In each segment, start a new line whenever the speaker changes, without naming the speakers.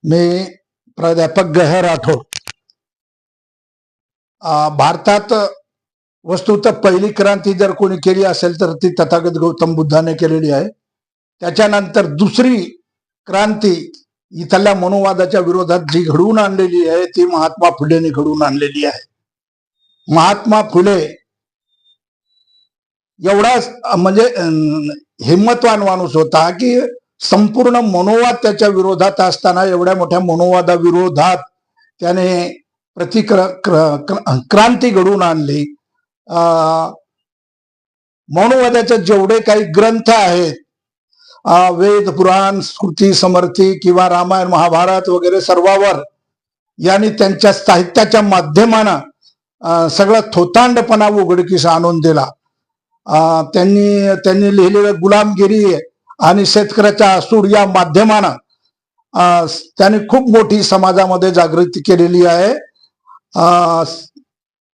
मी प्राध्यापक गह राठोड. भारतात वस्तुतः पहिली क्रांती जर कोणी केली असेल तर ती तथागत गौतम बुद्धाने केलेली आहे. त्याच्यानंतर दुसरी क्रांती इथल्या मनोवादाच्या विरोधात जी घडवून आणलेली आहे ती महात्मा फुलेंनी घडवून आणलेली आहे. महात्मा फुले एवढा म्हणजे हिम्मतवान माणूस होता की संपूर्ण मनोवाद त्याच्या विरोधात असताना एवढ्या मोठ्या मनोवादाविरोधात त्याने क्रांती घडवून आणली. मनोवादाचे जेवढे काही ग्रंथ आहेत, वेद पुराण स्मृती समर्थी किंवा रामायण महाभारत वगैरे सर्वावर यांनी त्यांच्या साहित्याच्या माध्यमानं सगळा थोतांडपणा उघडकीस आणून दिला. त्यांनी लिहिलेलं गुलामगिरी आणि शेतकऱ्याच्या असूड या माध्यमानं त्यांनी खूप मोठी समाजामध्ये जागृती केलेली आहे.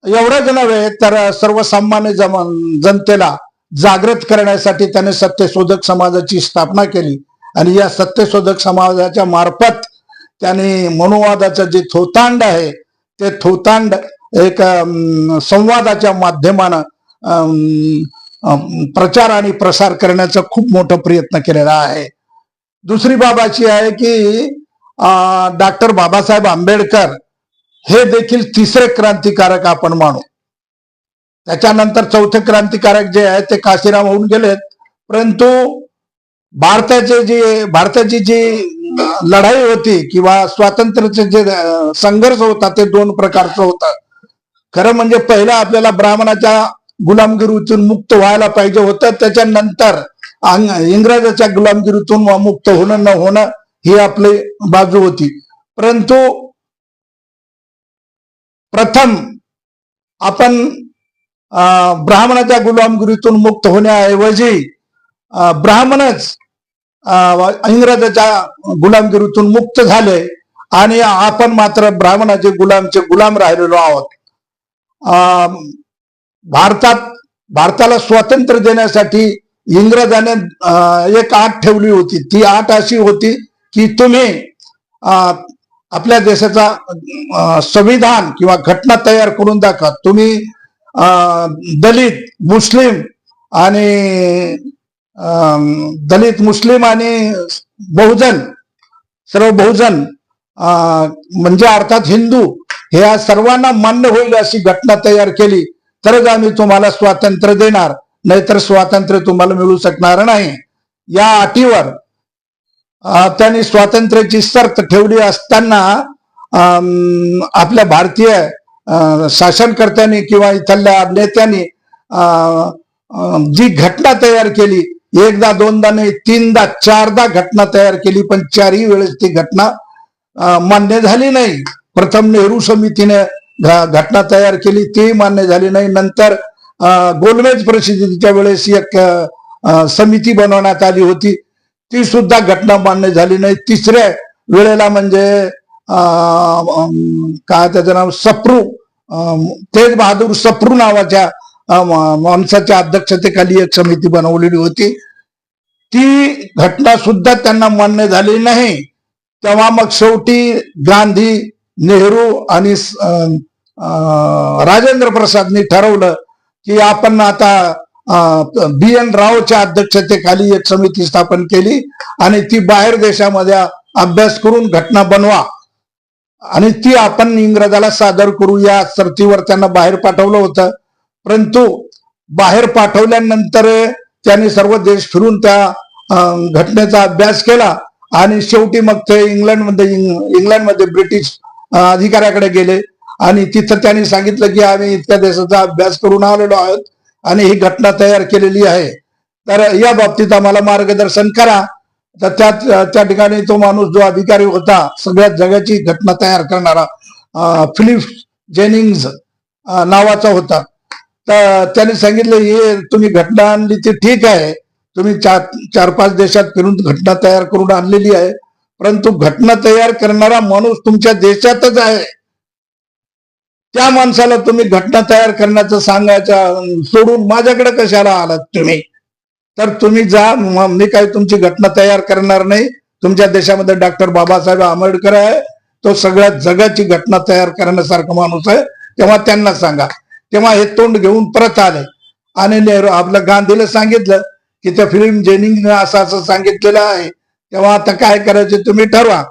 एवढंच नव्हे तर सर्वसामान्य जनतेला जागृत करण्यासाठी त्याने सत्यशोधक समाजाची स्थापना केली आणि या सत्यशोधक समाजाच्या मार्फत त्याने मनोवादाचं जे थोतांड आहे ते थोतांड एक संवादाच्या माध्यमानं प्रचार आणि प्रसार करण्याचा खूप मोठा प्रयत्न केलेला आहे. दुसरी बाब अशी आहे की डॉक्टर बाबासाहेब आंबेडकर हे देखील तिसरे क्रांतिकारक आपण मानू. त्याच्यानंतर चौथे क्रांतिकारक जे आहे ते काशीराम होऊन गेलेत. परंतु भारताची जी लढाई होती किंवा स्वातंत्र्याचे जे संघर्ष होता ते दोन प्रकारचं होतं. खरं म्हणजे पहिलं आपल्याला ब्राह्मणाच्या गुलामगिरीतून मुक्त व्हायला पाहिजे होतं. त्याच्यानंतर इंग्रजाच्या गुलामगिरीतून मुक्त होणं न होणं ही आपली बाजू होती. परंतु प्रथम आपण ब्राह्मणाच्या गुलामगिरीतून मुक्त होण्याऐवजी ब्राह्मणच इंग्रजाच्या गुलामगिरीतून मुक्त झाले आणि आपण मात्र ब्राह्मणाचे गुलाम राहिलेलो आहोत. भारताला स्वातंत्र्य देण्यासाठी इंग्रजाने एक अट ठेवली होती. ती अट अशी होती की तुम्ही आपल्या देशाचा संविधान किंवा घटना तयार करून दाखवा. तुम्ही दलित मुस्लिम आणि सर्व बहुजन म्हणजे अर्थात हिंदू ह्या सर्वांना मान्य होईल अशी घटना तयार केली तरच आम्ही तुम्हाला स्वातंत्र्य देणार, नाहीतर स्वातंत्र्य तुम्हाला मिळू शकणार नाही. या अटीवर त्यांनी स्वातंत्र्याची शर्त ठेवली असताना आपल्या भारतीय शासनकर्त्यांनी किंवा इथल्या नेत्यांनी जी घटना तयार केली, एकदा दोनदा नाही तीनदा चारदा घटना तयार केली, पण चारही वेळेस ती घटना मान्य झाली नाही. प्रथम नेहरू समितीने घटना तयार केली, ती मान्य झाली नाही. नंतर गोलमेज परिषदेच्या वेळेस एक समिती बनवण्यात आली होती, ती सुद्धा घटना मान्य झाली नाही. तिसऱ्या वेळेला म्हणजे काय त्याचं नाव सप्रू, तेज बहादूर सप्रू नावाच्या माणसाच्या अध्यक्षतेखाली एक समिती बनवलेली होती, ती घटना सुद्धा त्यांना मान्य झाली नाही. तेव्हा मग शेवटी गांधी, नेहरू आणि राजेंद्र प्रसादनी ठरवलं की आपण आता BN रावच्या अध्यक्षतेखाली एक समिती स्थापन केली आणि ती बाहेर देशामध्ये अभ्यास करून घटना बनवा आणि ती आपण इंग्रजाला सादर करू या शर्तीवर त्यांना बाहेर पाठवलं होतं. परंतु बाहेर पाठवल्यानंतर त्यांनी सर्व देश फिरून त्या घटनेचा अभ्यास केला आणि शेवटी मग ते इंग्लंडमध्ये ब्रिटिश अधिकाऱ्याकडे गेले आणि तिथं त्यांनी सांगितलं की आम्ही इतक्या देशाचा अभ्यास करून आलेलो आहोत आणि ही घटना तयार केलेली आहे, तर या बाबतीत आम्हाला मार्गदर्शन करा. तर त्या ठिकाणी तो माणूस जो अधिकारी होता सगळ्या जगाची घटना तयार करणारा, फिलिप जेनिंग्स नावाचा होता. तर त्यांनी सांगितलं हे तुम्ही घटना आणली ती ठीक आहे, तुम्ही चार पाच देशात फिरून घटना तयार करून आणलेली आहे, परंतु घटना तयार करणारा माणूस तुमच्या देशातच आहे. त्या माणसाला तुम्ही घटना तयार करण्याचं सांगायचं सोडून माझ्याकडे कशाला आलात तुम्ही? तर तुम्ही जा, मी काय तुमची घटना तयार करणार नाही, तुमच्या देशामध्ये डॉक्टर बाबासाहेब आंबेडकर आहे, तो सगळ्या जगाची घटना तयार करण्यासारखा माणूस आहे, तेव्हा त्यांना सांगा. तेव्हा हे तोंड घेऊन परत आले आणि नेहरू आपलं गांधीला सांगितलं की त्या फिल्म जेनिंग असं असं सांगितलेलं आहे, तेव्हा आता काय करायचे तुम्ही ठरवा.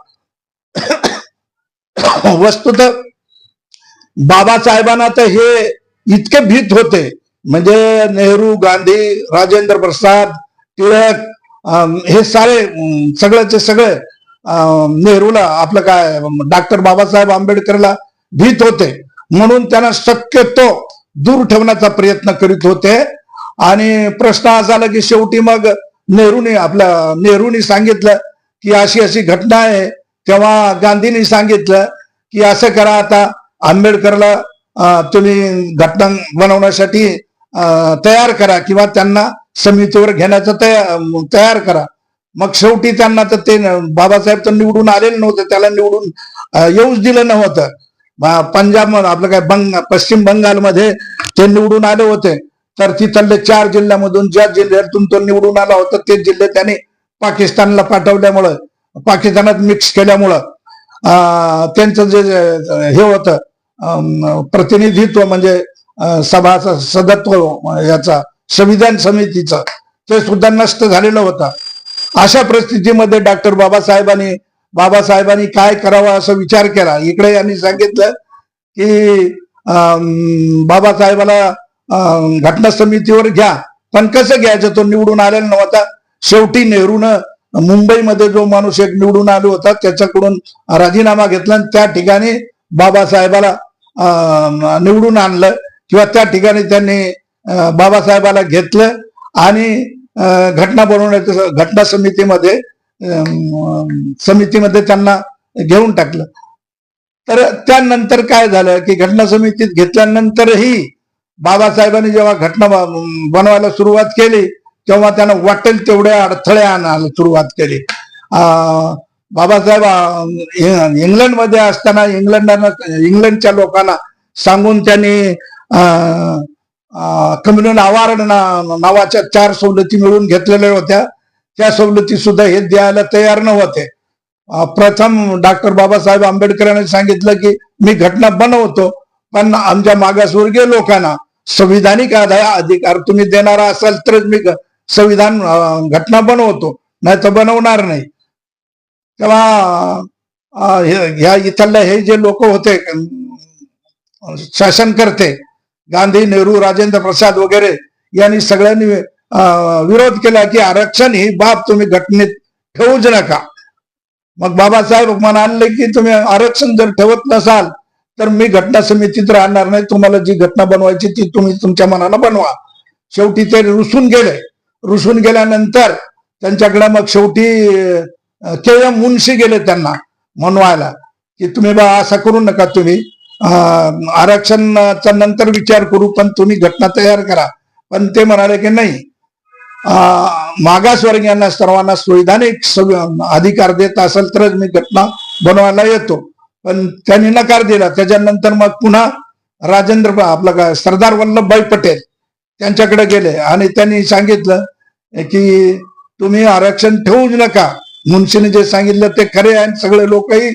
वस्तुत बाबासाहेबांना तर हे इतके भीत होते, म्हणजे नेहरू, गांधी, राजेंद्र प्रसाद, टिळक, हे सारे सगळ्याचे सगळे नेहरूला आपलं काय डॉक्टर बाबासाहेब आंबेडकरला भीत होते, म्हणून त्यांना शक्यतो दूर ठेवण्याचा प्रयत्न करीत होते. आणि प्रश्न असा आला की शेवटी मग नेहरूनी सांगितलं की अशी अशी घटना आहे, तेव्हा गांधींनी सांगितलं की असं करा, आता आंबेडकरला तुम्ही घटना बनवण्यासाठी तयार करा किंवा त्यांना समितीवर घेण्याचं तयार करा. मग शेवटी त्यांना तर ते बाबासाहेब तर निवडून आलेले नव्हते, त्याला निवडून येऊच दिलं नव्हतं. पंजाब आपलं काय पश्चिम बंगालमध्ये ते निवडून आले होते, तर तिथले 4 जिल्ह्यामधून ज्या जिल्ह्यातून तो निवडून आला होता ते जिल्हे त्यांनी पाकिस्तानला पाठवल्यामुळं, पाकिस्तानात मिक्स केल्यामुळं त्यांचं जे हे होतं प्रतिनिधित्व म्हणजे सदत्व याचा संविधान समितीचं, ते सुद्धा नष्ट झालेलं होतं. अशा परिस्थितीमध्ये डॉक्टर बाबासाहेबांनी काय करावं असं विचार केला. इकडे यांनी सांगितलं की बाबासाहेबाला घटना समितीवर घ्या, पण कसं घ्यायचं, तो निवडून आलेला नव्हता. शेवटी नेहरूनं मुंबईमध्ये जो माणूस एक निवडून आला होता त्याच्याकडून राजीनामा घेतला आणि त्या ठिकाणी बाबासाहेबाला निवडून आणलं, किंवा त्या ठिकाणी त्यांनी बाबासाहेबाला घेतलं आणि घटना समितीमध्ये त्यांना घेऊन टाकलं. तर त्यानंतर काय झालं की घटना समितीत घेतल्यानंतरही बाबासाहेबांनी जेव्हा घटना बनवायला सुरुवात केली तेव्हा त्यांना वाटेल तेवढ्या अडथळे आणायला सुरुवात केली. बाबासाहेब इंग्लंडमध्ये असताना इंग्लंडच्या लोकांना सांगून त्यांनी कम्युनल अवॉर्ड नावाच्या 4 सवलती मिळवून घेतलेल्या होत्या. त्या सवलती सुद्धा हे द्यायला तयार नव्हते. प्रथम डॉक्टर बाबासाहेब आंबेडकरांनी सांगितलं की मी घटना बनवतो, पण आमच्या मागासवर्गीय लोकांना संविधानिक अधिकार तुम्ही देणारा असाल तरच मी संविधान घटना बनवतो, नाही तर बनवणार नाही. तेव्हा ह्या इथले हे जे लोक होते शासनकर्ते, गांधी, नेहरू, राजेंद्र प्रसाद वगैरे, यांनी सगळ्यांनी विरोध केला की आरक्षण ही बाब तुम्ही घटनेत ठेवूच नका. मग बाबासाहेब म्हणाले की तुम्ही आरक्षण जर ठेवत नसाल तर मी घटना समितीत राहणार नाही, तुम्हाला जी घटना बनवायची ती तुम्ही तुमच्या मनानं बनवा. शेवटी ते रुसून गेल्यानंतर त्यांच्याकडे मग शेवटी के.एम. मुन्शी गेले त्यांना म्हणवायला की तुम्ही बा असं करू नका, तुम्ही आरक्षणाचा नंतर विचार करू, पण तुम्ही घटना तयार करा. पण ते म्हणाले की नाही, मागासवर्गीयांना सर्वांना संविधानिक अधिकार देत असेल तरच मी घटना बनवायला येतो. पण त्यांनी नकार दिला. त्याच्यानंतर मग पुन्हा सरदार वल्लभभाई पटेल त्यांच्याकडे गेले आणि त्यांनी सांगितलं की तुम्ही आरक्षण ठेवूच नका. मुन्शीने जे सांगितलं ते खरे आहे, सगळे लोकही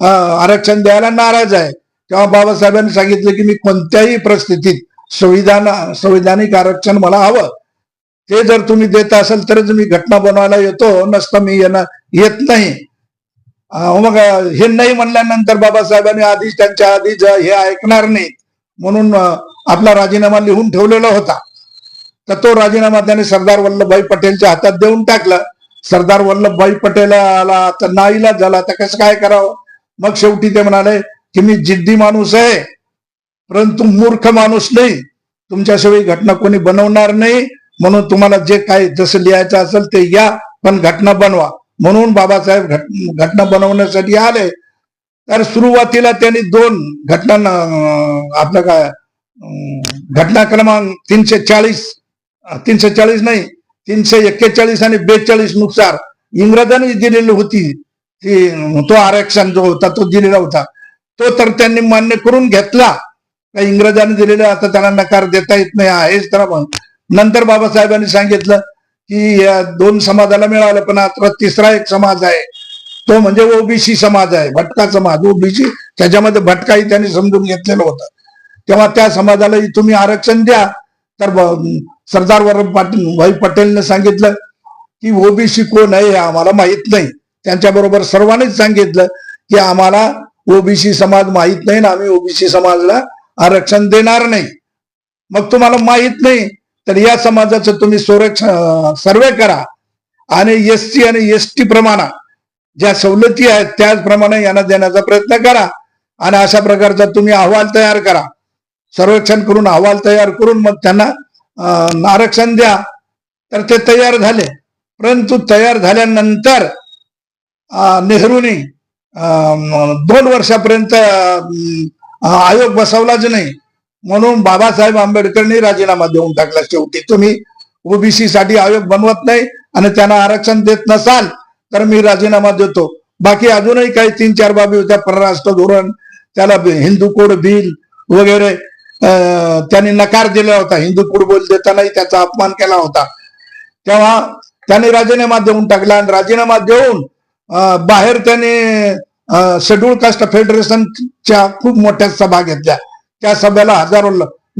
आरक्षण द्यायला नाराज आहे. तेव्हा बाबासाहेबांनी सांगितलं की मी कोणत्याही परिस्थितीत संविधानिक आरक्षण मला हवं, ते जर तुम्ही देत असाल तरच मी घटना बनवायला येतो, नसता मी येत नाही. मग हे नाही म्हणल्यानंतर बाबासाहेबांनी त्यांच्या आधीच हे ऐकणार नाही म्हणून आपला राजीनामा लिहून ठेवलेला होता. तर तो राजीनामा त्याने सरदार वल्लभभाई पटेलच्या हातात देऊन टाकला. सरदार वल्लभभाई पटेलला तर नाईलाज झाला, तर कसं काय करावं. मग शेवटी ते म्हणाले की मी जिद्दी माणूस आहे परंतु मूर्ख माणूस नाही, तुमच्याशिवाय घटना कोणी बनवणार नाही, म्हणून तुम्हाला जे काही जसं लिहायचं असेल ते या, पण घटना बनवा. म्हणून बाबासाहेब घटना बनवण्यासाठी आले. तर सुरुवातीला त्यांनी 2 घटना घटना क्रमांक 340 नाही 341 आणि 42 नुसार इंग्रजांनी दिलेली होती तो आरक्षण जो होता तो दिलेला होता, तो तर त्यांनी मान्य करून घेतला. इंग्रजांनी दिलेला आता त्यांना नकार देता येत नाही आहेच. तर नंतर बाबासाहेबांनी सांगितलं की या 2 समाजाला मिळालं, पण आता तिसरा एक समाज आहे, तो म्हणजे ओबीसी समाज आहे, भटका समाज. ओबीसी त्याच्यामध्ये भटकाही त्यांनी समजून घेतलेलं होतं. तेव्हा त्या समाजाला तुम्ही आरक्षण द्या. तर सरदार वल्लभभाई पटेलने सांगितलं की ओबीसी कोण आहे हे आम्हाला माहित नाही. त्यांच्या बरोबर सर्वांनीच सांगितलं की आम्हाला ओबीसी समाज माहित नाही ना आम्ही ओबीसी समाजाला आरक्षण देणार नाही. मग तुम्हाला माहित नाही तर या समाजाचं तुम्ही सर्वे करा आणि एससी आणि एसटी प्रमाणे ज्या सवलती आहेत त्याचप्रमाणे यांना देण्याचा प्रयत्न करा आणि अशा प्रकारचा तुम्ही अहवाल तयार करा. सर्वेक्षण करून अहवाल तयार करून मग त्यांना आरक्षण द्या. तर ते तयार झाले, परंतु तयार झाल्यानंतर नेहरूंनी 2 वर्षापर्यंत आयोग बसवलाच नाही. म्हणून बाबासाहेब आंबेडकरांनी राजीनामा देऊन टाकला. शेवटी तुम्ही ओबीसी साठी आयोग बनवत नाही आणि त्यांना आरक्षण देत नसाल तर मी राजीनामा देतो. बाकी अजूनही काही 3-4 बाबी होत्या, परराष्ट्र धोरण, त्याला हिंदू कोड बिल वगैरे त्यांनी नकार दिला होता. हिंदू कोड बिल देतानाही त्याचा अपमान केला होता. तेव्हा त्यांनी राजीनामा देऊन टाकला आणि राजीनामा देऊन बाहेर त्यांनी शेड्यूल कास्ट फेडरेशनच्या खूप मोठ्या सभा घेतल्या. त्या सभेला हजारो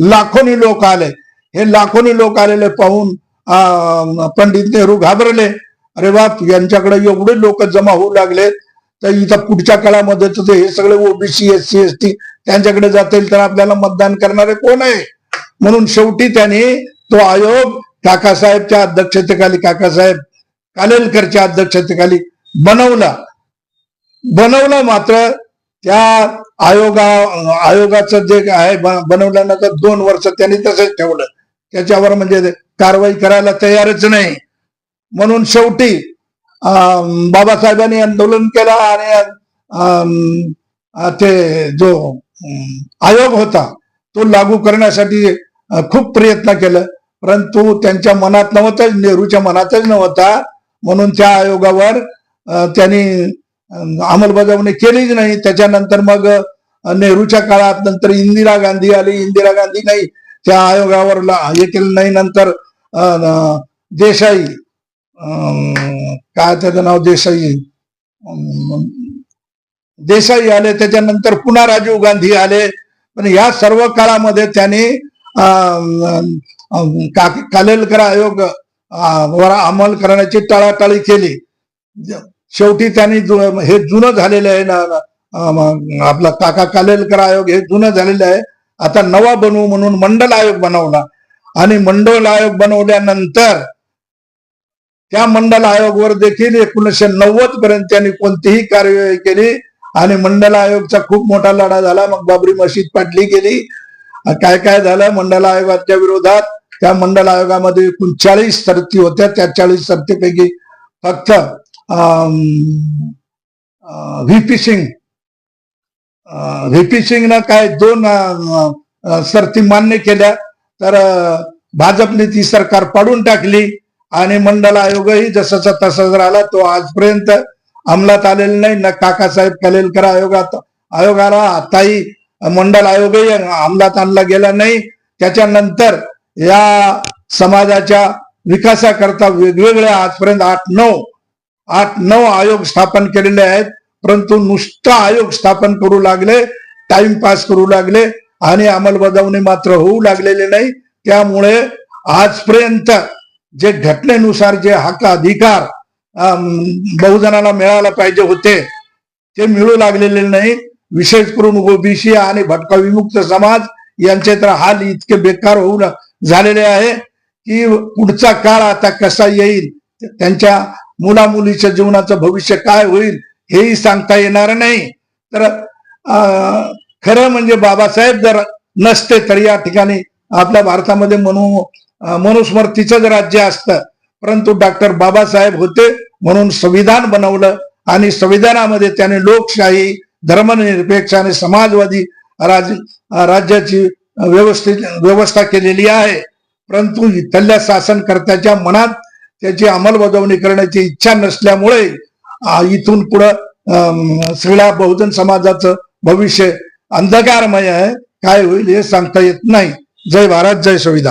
लाखोनी लोक आले. हे लाखोनी लोक आलेले पाहून पंडित नेहरू घाबरले. अरे बाप, यांच्याकडे एवढे लोक जमा होऊ लागले तर इथं पुढच्या काळामध्ये तर हे सगळे ओबीसी एससी एसटी त्यांच्याकडे जातील तर आपल्याला मतदान करणारे कोण आहे. म्हणून शेवटी त्यांनी तो आयोग काकासाहेबच्या अध्यक्षतेखाली, काकासाहेब कालेलकरच्या अध्यक्षतेखाली बनवला. मात्र त्या आयोगाचं जे आहे बनवल्यानंतर 2 वर्ष त्यांनी तसंच ठेवलं. त्याच्यावर म्हणजे कारवाई करायला तयारच नाही. म्हणून शेवटी बाबासाहेबांनी आंदोलन केलं आणि ते जो आयोग होता तो लागू करण्यासाठी खूप प्रयत्न केलं, परंतु त्यांच्या मनात नव्हतं, नेहरूच्या मनातच नव्हता. म्हणून त्या आयोगावर त्यांनी अंमलबजावणी केलीच नाही. त्याच्यानंतर मग नेहरूच्या काळात नंतर इंदिरा गांधी आली. इंदिरा गांधी नाही त्या आयोगावर हे केलं नाही. नंतर देसाई, काय त्याचं नाव, देसाई आले. त्याच्यानंतर पुन्हा राजीव गांधी आले. पण या सर्व काळामध्ये त्यांनी कालेलकर आयोग वर अंमल करण्याची टाळाटाळी केली. शेवटी त्यांनी हे जुनं झालेलं आहे ना, आपला काका कालेलकर आयोग हे जुनं झालेलं आहे. आता नवा बनवू म्हणून मंडल आयोग बनवला आणि मंडल आयोग बनवल्यानंतर त्या मंडल आयोगावर देखील 1990 पर्यंत त्यांनी कोणतीही कार्यवाही केली आणि मंडल आयोगचा खूप मोठा लढा झाला. मग बाबरी मशीद पाडली गेली. काय काय झालं मंडल आयोगाच्या विरोधात. त्या मंडल आयोगामध्ये एकूण 40 सरती होत्या. त्या 40 सरतीपैकी फक्त व्हीपी सिंगनं काय 2 सरती मान्य केल्या. तर भाजपने ती सरकार पाडून टाकली आणि मंडल आयोगही जसाचा तसाच राहिला. तो आजपर्यंत अंमलात आलेला नाही. ना काकासाहेब कालेलकर आयोगाला आताही मंडल आयोगही अंमलात आणला गेला नाही. त्याच्यानंतर या समाजाच्या विकासाकरता वेगवेगळ्या आजपर्यंत 8-9 आयोग स्थापन केलेले आहेत. परंतु नुसतं आयोग स्थापन करू लागले, टाइमपास करू लागले आणि अंमलबजावणी मात्र होऊ लागलेले नाही. त्यामुळे आजपर्यंत जे घटनेनुसार जे हक्क अधिकार बहुजनाला मिळायला पाहिजे होते ते मिळू लागलेले नाही. विशेष करून ओबीसी आणि भटका विमुक्त समाज यांचे तर हाल इतके बेकार होऊन झालेले आहे की पुढचा काळ आता कसा येईल, त्यांच्या मुलामुलीच्या जीवनाचं भविष्य काय होईल हेही सांगता येणार नाही. तर खरं म्हणजे बाबासाहेब जर नसते तर या ठिकाणी आपल्या भारतामध्ये मनुस्मृतीचंच राज्य असतं. परंतु डॉक्टर बाबासाहेब होते म्हणून संविधान बनवलं आणि संविधानामध्ये त्याने लोकशाही, धर्मनिरपेक्ष आणि समाजवादी राज्याची व्यवस्था केलेली आहे. परंतु इथल्या शासनकर्त्याच्या मनात त्याची अंमलबजावणी करण्याची इच्छा नसल्यामुळे इथून पुढं सगळ्या बहुजन समाजाचं भविष्य अंधकारमय आहे. काय होईल हे सांगता येत नाही. जय भारत, जय संविधान.